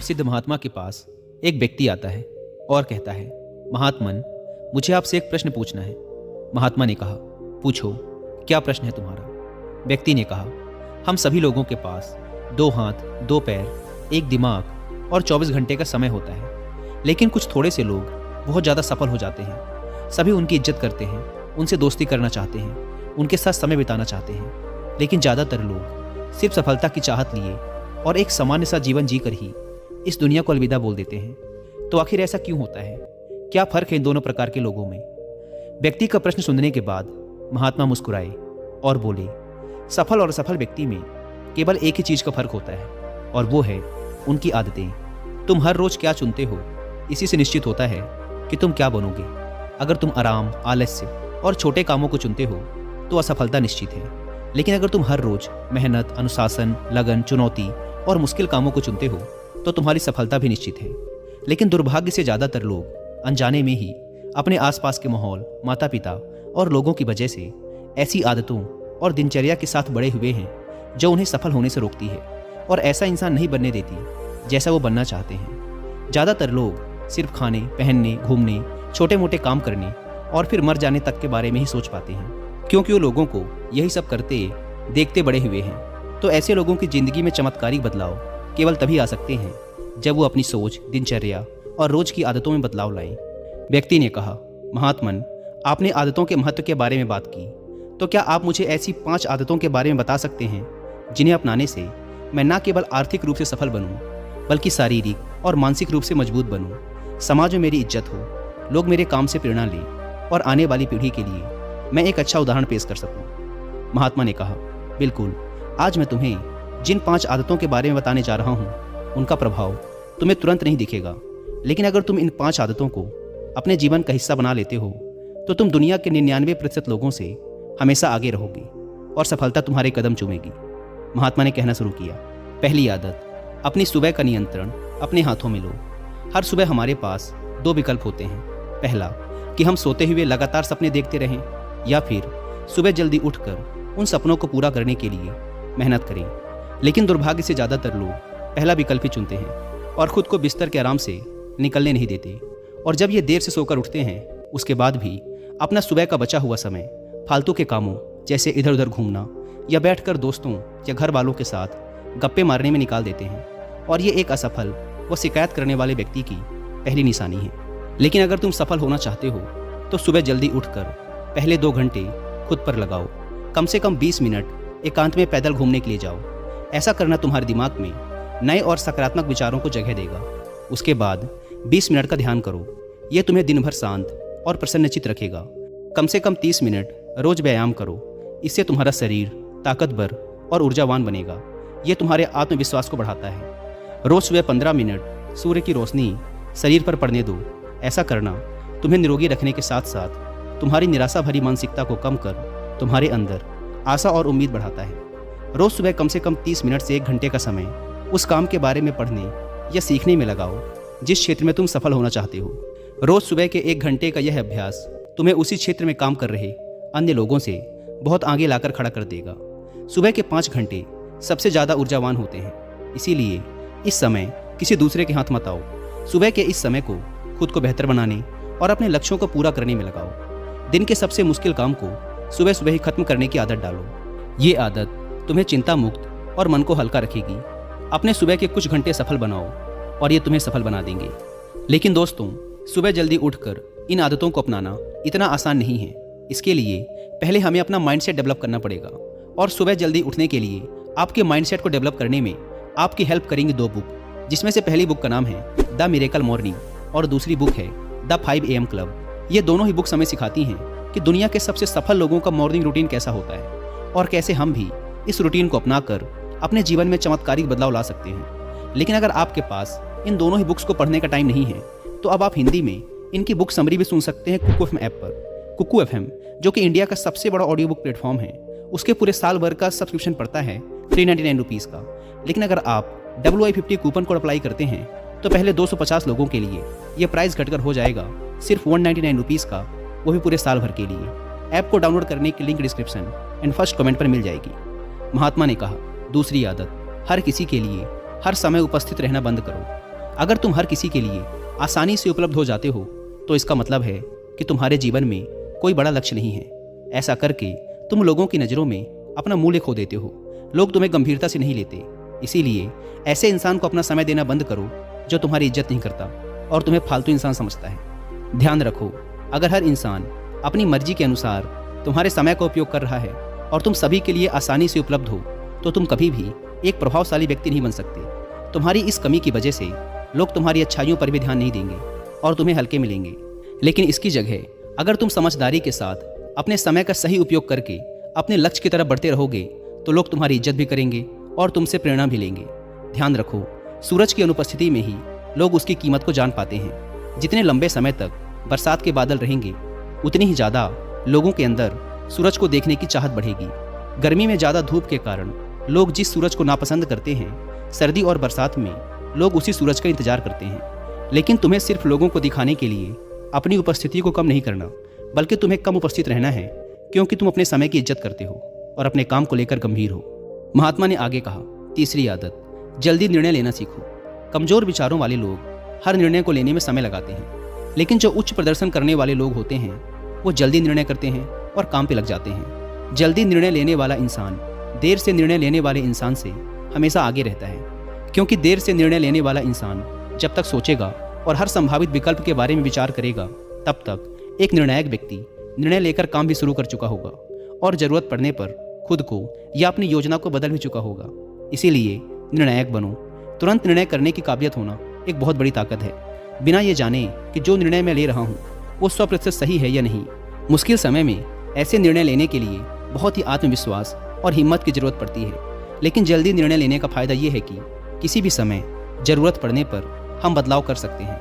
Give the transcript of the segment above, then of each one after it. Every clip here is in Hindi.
प्रसिद्ध महात्मा के पास एक व्यक्ति आता है और कहता है, महात्मन, मुझे आपसे एक प्रश्न पूछना है। महात्मा ने कहा, पूछो, क्या प्रश्न है तुम्हारा? व्यक्ति ने कहा, हम सभी लोगों के पास 2 हाथ, 2 पैर, एक दिमाग और 24 घंटे का समय होता है, लेकिन कुछ थोड़े से लोग बहुत ज़्यादा सफल हो जाते हैं। सभी उनकी इज्जत करते हैं, उनसे दोस्ती करना चाहते हैं, उनके साथ समय बिताना चाहते हैं, लेकिन ज़्यादातर लोग सिर्फ सफलता की चाहत लिए और एक सामान्य सा जीवन जीकर ही इस दुनिया को अलविदा बोल देते हैं। तो आखिर ऐसा क्यों होता है? क्या फ़र्क है इन दोनों प्रकार के लोगों में? व्यक्ति का प्रश्न सुनने के बाद महात्मा मुस्कुराए और बोले, सफल और असफल व्यक्ति में केवल एक ही चीज़ का फर्क होता है और वो है उनकी आदतें। तुम हर रोज़ क्या चुनते हो, इसी से निश्चित होता है कि तुम क्या बनोगे। अगर तुम आराम, आलस्य और छोटे कामों को चुनते हो तो असफलता निश्चित है, लेकिन अगर तुम हर रोज़ मेहनत, अनुशासन, लगन, चुनौती और मुश्किल कामों को चुनते हो तो तुम्हारी सफलता भी निश्चित है। लेकिन दुर्भाग्य से ज़्यादातर लोग अनजाने में ही अपने आसपास के माहौल, माता पिता और लोगों की वजह से ऐसी आदतों और दिनचर्या के साथ बड़े हुए हैं जो उन्हें सफल होने से रोकती है और ऐसा इंसान नहीं बनने देती जैसा वो बनना चाहते हैं। ज़्यादातर लोग सिर्फ खाने, पहनने, घूमने, छोटे मोटे काम करने और फिर मर जाने तक के बारे में ही सोच पाते हैं, क्योंकि वो लोगों को यही सब करते देखते बड़े हुए हैं। तो ऐसे लोगों की ज़िंदगी में चमत्कारिक बदलाव केवल तभी आ सकते हैं जब वो अपनी सोच, दिनचर्या और रोज़ की आदतों में बदलाव लाएं। व्यक्ति ने कहा, महात्मन, आपने आदतों के महत्व के बारे में बात की, तो क्या आप मुझे ऐसी 5 आदतों के बारे में बता सकते हैं जिन्हें अपनाने से मैं न केवल आर्थिक रूप से सफल बनूं, बल्कि शारीरिक और मानसिक रूप से मजबूत बनूं, समाज में मेरी इज्जत हो, लोग मेरे काम से प्रेरणा लें और आने वाली पीढ़ी के लिए मैं एक अच्छा उदाहरण पेश कर सकूं? महात्मा ने कहा, बिल्कुल, आज मैं तुम्हें जिन 5 आदतों के बारे में बताने जा रहा हूं, उनका प्रभाव तुम्हें तुरंत नहीं दिखेगा, लेकिन अगर तुम इन 5 आदतों को अपने जीवन का हिस्सा बना लेते हो तो तुम दुनिया के 99% लोगों से हमेशा आगे रहोगे और सफलता तुम्हारे कदम चूमेगी। महात्मा ने कहना शुरू किया, पहली आदत, अपनी सुबह का नियंत्रण अपने हाथों में लो। हर सुबह हमारे पास 2 विकल्प होते हैं। पहला, कि हम सोते हुए लगातार सपने देखते रहें, या फिर सुबह जल्दी उठकर उन सपनों को पूरा करने के लिए मेहनत करें। लेकिन दुर्भाग्य से ज़्यादातर लोग पहला विकल्प ही चुनते हैं और ख़ुद को बिस्तर के आराम से निकलने नहीं देते। और जब ये देर से सोकर उठते हैं, उसके बाद भी अपना सुबह का बचा हुआ समय फालतू के कामों जैसे इधर उधर घूमना या बैठकर दोस्तों या घर वालों के साथ गप्पे मारने में निकाल देते हैं। और ये एक असफल व शिकायत करने वाले व्यक्ति की पहली निशानी है। लेकिन अगर तुम सफल होना चाहते हो तो सुबह जल्दी उठकर पहले 2 घंटे खुद पर लगाओ। कम से कम 20 मिनट एकांत में पैदल घूमने के लिए जाओ। ऐसा करना तुम्हारे दिमाग में नए और सकारात्मक विचारों को जगह देगा। उसके बाद 20 मिनट का ध्यान करो। यह तुम्हें दिन भर शांत और प्रसन्नचित्त रखेगा। कम से कम 30 मिनट रोज व्यायाम करो। इससे तुम्हारा शरीर ताकतवर और ऊर्जावान बनेगा। यह तुम्हारे आत्मविश्वास को बढ़ाता है। रोज सुबह 15 मिनट सूर्य की रोशनी शरीर पर पड़ने दो। ऐसा करना तुम्हें निरोगी रखने के साथ साथ तुम्हारी निराशा भरी मानसिकता को कम कर तुम्हारे अंदर आशा और उम्मीद बढ़ाता है। रोज सुबह कम से कम 30 मिनट से 1 घंटे का समय उस काम के बारे में पढ़ने या सीखने में लगाओ जिस क्षेत्र में तुम सफल होना चाहते हो। रोज सुबह के 1 घंटे का यह अभ्यास तुम्हें उसी क्षेत्र में काम कर रहे अन्य लोगों से बहुत आगे लाकर खड़ा कर देगा। सुबह के 5 घंटे सबसे ज़्यादा ऊर्जावान होते हैं, इसीलिए इस समय किसी दूसरे के हाथ मत आओ। सुबह के इस समय को खुद को बेहतर बनाने और अपने लक्ष्यों को पूरा करने में लगाओ। दिन के सबसे मुश्किल काम को सुबह सुबह ही खत्म करने की आदत डालो। ये आदत तुम्हें चिंता मुक्त और मन को हल्का रखेगी। अपने सुबह के कुछ घंटे सफल बनाओ और ये तुम्हें सफल बना देंगे। लेकिन दोस्तों, सुबह जल्दी उठकर इन आदतों को अपनाना इतना आसान नहीं है। इसके लिए पहले हमें अपना माइंडसेट डेवलप करना पड़ेगा। और सुबह जल्दी उठने के लिए आपके माइंडसेट को डेवलप करने में आपकी हेल्प करेंगी 2 बुक, जिसमें से पहली बुक का नाम है द मिरेकल मॉर्निंग और दूसरी बुक है द 5 AM क्लब। ये दोनों ही बुक्स हमें सिखाती हैं कि दुनिया के सबसे सफल लोगों का मॉर्निंग रूटीन कैसा होता है और कैसे हम भी इस रूटीन को अपनाकर अपने जीवन में चमत्कारिक बदलाव ला सकते हैं। लेकिन अगर आपके पास इन दोनों ही बुक्स को पढ़ने का टाइम नहीं है तो अब आप हिंदी में इनकी बुक समरी भी सुन सकते हैं कुकू FM ऐप पर। कुकू FM, जो कि इंडिया का सबसे बड़ा ऑडियो बुक प्लेटफॉर्म है, उसके पूरे साल भर का सब्सक्रिप्शन पड़ता है 399 रुपीज़ का। लेकिन अगर आप WI50 कूपन कोड अप्लाई करते हैं तो पहले 250 लोगों के लिए यह प्राइस घटकर हो जाएगा सिर्फ 199 रुपीज़ का, वो भी पूरे साल भर के लिए। ऐप को डाउनलोड करने की link description and first comment पर मिल जाएगी। महात्मा ने कहा, दूसरी आदत, हर किसी के लिए हर समय उपस्थित रहना बंद करो। अगर तुम हर किसी के लिए आसानी से उपलब्ध हो जाते हो तो इसका मतलब है कि तुम्हारे जीवन में कोई बड़ा लक्ष्य नहीं है। ऐसा करके तुम लोगों की नज़रों में अपना मूल्य खो देते हो। लोग तुम्हें गंभीरता से नहीं लेते। इसीलिए ऐसे इंसान को अपना समय देना बंद करो जो तुम्हारी इज्जत नहीं करता और तुम्हें फालतू इंसान समझता है। ध्यान रखो, अगर हर इंसान अपनी मर्जी के अनुसार तुम्हारे समय का उपयोग कर रहा है और तुम सभी के लिए आसानी से उपलब्ध हो तो तुम कभी भी एक प्रभावशाली व्यक्ति नहीं बन सकते। तुम्हारी इस कमी की वजह से लोग तुम्हारी अच्छाइयों पर भी ध्यान नहीं देंगे और तुम्हें हल्के मिलेंगे। लेकिन इसकी जगह अगर तुम समझदारी के साथ अपने समय का सही उपयोग करके अपने लक्ष्य की तरफ बढ़ते रहोगे तो लोग तुम्हारी इज्जत भी करेंगे और तुमसे प्रेरणा भी लेंगे। ध्यान रखो, सूरज की अनुपस्थिति में ही लोग उसकी कीमत को जान पाते हैं। जितने लंबे समय तक बरसात के बादल रहेंगे उतनी ही ज़्यादा लोगों के अंदर सूरज को देखने की चाहत बढ़ेगी। गर्मी में ज़्यादा धूप के कारण लोग जिस सूरज को नापसंद करते हैं, सर्दी और बरसात में लोग उसी सूरज का इंतजार करते हैं। लेकिन तुम्हें सिर्फ लोगों को दिखाने के लिए अपनी उपस्थिति को कम नहीं करना, बल्कि तुम्हें कम उपस्थित रहना है, क्योंकि तुम अपने समय की इज्जत करते हो और अपने काम को लेकर गंभीर हो। महात्मा ने आगे कहा, तीसरी आदत, जल्दी निर्णय लेना सीखो। कमजोर विचारों वाले लोग हर निर्णय को लेने में समय लगाते हैं, लेकिन जो उच्च प्रदर्शन करने वाले लोग होते हैं वो जल्दी निर्णय करते हैं और काम पे लग जाते हैं। जल्दी निर्णय लेने वाला इंसान देर से निर्णय लेने वाले इंसान से हमेशा आगे रहता है, क्योंकि देर से निर्णय लेने वाला इंसान जब तक सोचेगा और हर संभावित विकल्प के बारे में विचार करेगा तब तक एक निर्णायक व्यक्ति निर्णय लेकर काम भी शुरू कर चुका होगा और ज़रूरत पड़ने पर खुद को या अपनी योजना को बदल भी चुका होगा। इसीलिए निर्णायक बनो। तुरंत निर्णय करने की काबिलियत होना एक बहुत बड़ी ताकत है, बिना ये जाने कि जो निर्णय मैं ले रहा हूँ वो 100% सही है या नहीं। मुश्किल समय में ऐसे निर्णय लेने के लिए बहुत ही आत्मविश्वास और हिम्मत की जरूरत पड़ती है। लेकिन जल्दी निर्णय लेने का फ़ायदा ये है कि किसी भी समय ज़रूरत पड़ने पर हम बदलाव कर सकते हैं।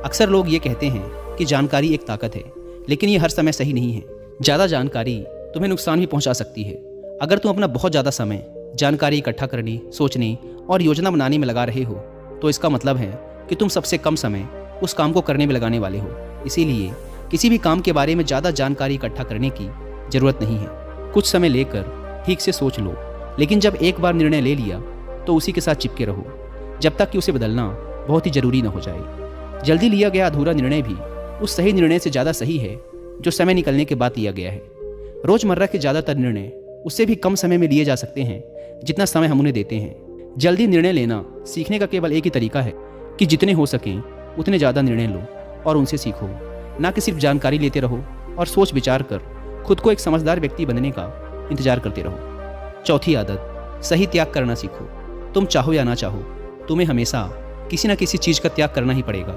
अक्सर लोग ये कहते हैं कि जानकारी एक ताकत है, लेकिन ये हर समय सही नहीं है। ज़्यादा जानकारी तुम्हें नुकसान भी पहुंचा सकती है। अगर तुम अपना बहुत ज़्यादा समय जानकारी इकट्ठा करने, सोचने और योजना बनाने में लगा रहे हो तो इसका मतलब है कि तुम सबसे कम समय उस काम को करने में लगाने वाले हो। इसीलिए किसी भी काम के बारे में ज़्यादा जानकारी इकट्ठा करने की ज़रूरत नहीं है। कुछ समय लेकर ठीक से सोच लो, लेकिन जब एक बार निर्णय ले लिया तो उसी के साथ चिपके रहो जब तक कि उसे बदलना बहुत ही ज़रूरी न हो जाए। जल्दी लिया गया अधूरा निर्णय भी उस सही निर्णय से ज़्यादा सही है जो समय निकलने के बाद लिया गया है। रोज़मर्रा के ज़्यादातर निर्णय उससे भी कम समय में लिए जा सकते हैं जितना समय हम उन्हें देते हैं। जल्दी निर्णय लेना सीखने का केवल एक ही तरीका है कि जितने हो सकें उतने ज़्यादा निर्णय लो और उनसे सीखो, ना कि सिर्फ जानकारी लेते रहो और सोच विचार कर खुद को एक समझदार व्यक्ति बनने का इंतजार करते रहो। चौथी आदत, सही त्याग करना सीखो। तुम चाहो या ना चाहो तुम्हें हमेशा किसी न किसी चीज़ का त्याग करना ही पड़ेगा।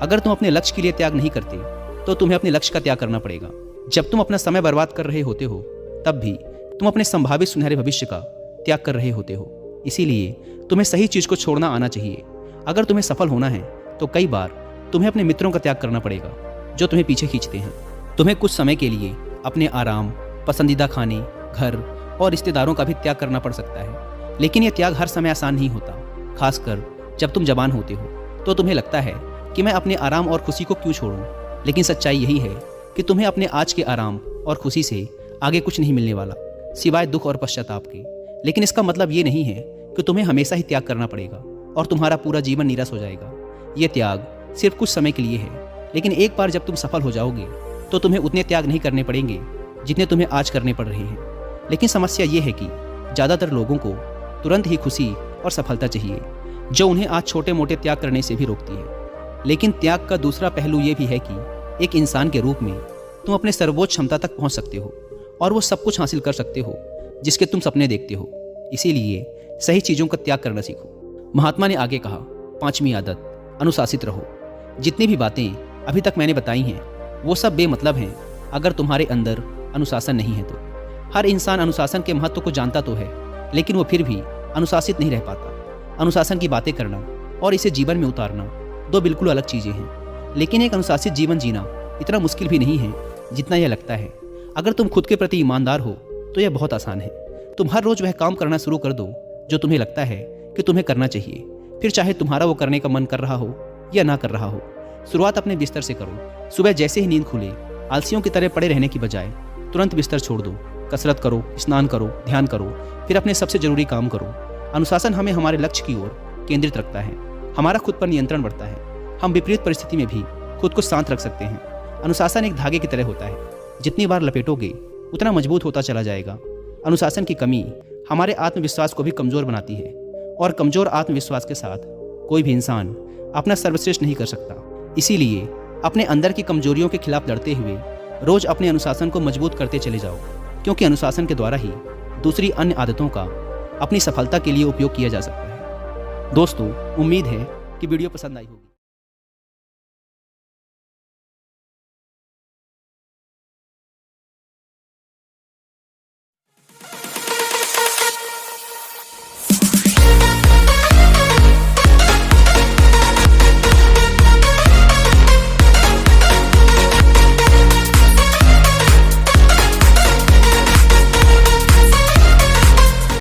अगर तुम अपने लक्ष्य के लिए त्याग नहीं करते तो तुम्हें अपने लक्ष्य का त्याग करना पड़ेगा। जब तुम अपना समय बर्बाद कर रहे होते हो तब भी तुम अपने संभावित सुनहरे भविष्य का त्याग कर रहे होते हो। इसीलिए तुम्हें सही चीज़ को छोड़ना आना चाहिए। अगर तुम्हें सफल होना है तो कई बार तुम्हें अपने मित्रों का त्याग करना पड़ेगा जो तुम्हें पीछे खींचते हैं। तुम्हें कुछ समय के लिए अपने आराम, पसंदीदा खाने, घर और रिश्तेदारों का भी त्याग करना पड़ सकता है। लेकिन यह त्याग हर समय आसान नहीं होता, खासकर जब तुम जवान होते हो तो तुम्हें लगता है कि मैं अपने आराम और खुशी को क्यों छोड़ूं। लेकिन सच्चाई यही है कि तुम्हें अपने आज के आराम और खुशी से आगे कुछ नहीं मिलने वाला सिवाय दुख और पश्चाताप के। लेकिन इसका मतलब ये नहीं है कि तुम्हें हमेशा ही त्याग करना पड़ेगा और तुम्हारा पूरा जीवन नीरस हो जाएगा। ये त्याग सिर्फ कुछ समय के लिए है, लेकिन एक बार जब तुम सफल हो जाओगे तो तुम्हें उतने त्याग नहीं करने पड़ेंगे जितने तुम्हें आज करने पड़ रहे हैं। लेकिन समस्या ये है कि ज़्यादातर लोगों को तुरंत ही खुशी और सफलता चाहिए, जो उन्हें आज छोटे मोटे त्याग करने से भी रोकती है। लेकिन त्याग का दूसरा पहलू ये भी है कि एक इंसान के रूप में तुम अपने सर्वोच्च क्षमता तक पहुंच सकते हो और वो सब कुछ हासिल कर सकते हो जिसके तुम सपने देखते हो। इसीलिए सही चीज़ों का त्याग करना सीखो। महात्मा ने आगे कहा, पांचवी आदत, अनुशासित रहो। जितनी भी बातें अभी तक मैंने बताई हैं वो सब बेमतलब हैं अगर तुम्हारे अंदर अनुशासन नहीं है तो। हर इंसान अनुशासन के महत्व को जानता तो है, लेकिन वो फिर भी अनुशासित नहीं रह पाता। अनुशासन की बातें करना और इसे जीवन में उतारना दो बिल्कुल अलग चीज़ें हैं। लेकिन एक अनुशासित जीवन जीना इतना मुश्किल भी नहीं है जितना यह लगता है। अगर तुम खुद के प्रति ईमानदार हो तो यह बहुत आसान है। तुम हर रोज़ वह काम करना शुरू कर दो जो तुम्हें लगता है कि तुम्हें करना चाहिए, फिर चाहे तुम्हारा वो करने का मन कर रहा हो या ना कर रहा हो। शुरुआत अपने बिस्तर से करो। सुबह जैसे ही नींद खुले आलसियों की तरह पड़े रहने की बजाय तुरंत बिस्तर छोड़ दो। कसरत करो, स्नान करो, ध्यान करो, फिर अपने सबसे ज़रूरी काम करो। अनुशासन हमें हमारे लक्ष्य की ओर केंद्रित रखता है हमारा खुद पर नियंत्रण बढ़ता है। हम विपरीत परिस्थिति में भी खुद को शांत रख सकते हैं। अनुशासन एक धागे की तरह होता है, जितनी बार लपेटोगे उतना मजबूत होता चला जाएगा। अनुशासन की कमी हमारे आत्मविश्वास को भी कमज़ोर बनाती है, और कमज़ोर आत्मविश्वास के साथ कोई भी इंसान अपना सर्वश्रेष्ठ नहीं कर सकता। इसीलिए अपने अंदर की कमजोरियों के खिलाफ लड़ते हुए रोज अपने अनुशासन को मजबूत करते चले जाओ, क्योंकि अनुशासन के द्वारा ही दूसरी अन्य आदतों का अपनी सफलता के लिए उपयोग किया जा सकता है। दोस्तों, उम्मीद है कि वीडियो पसंद आई होगी।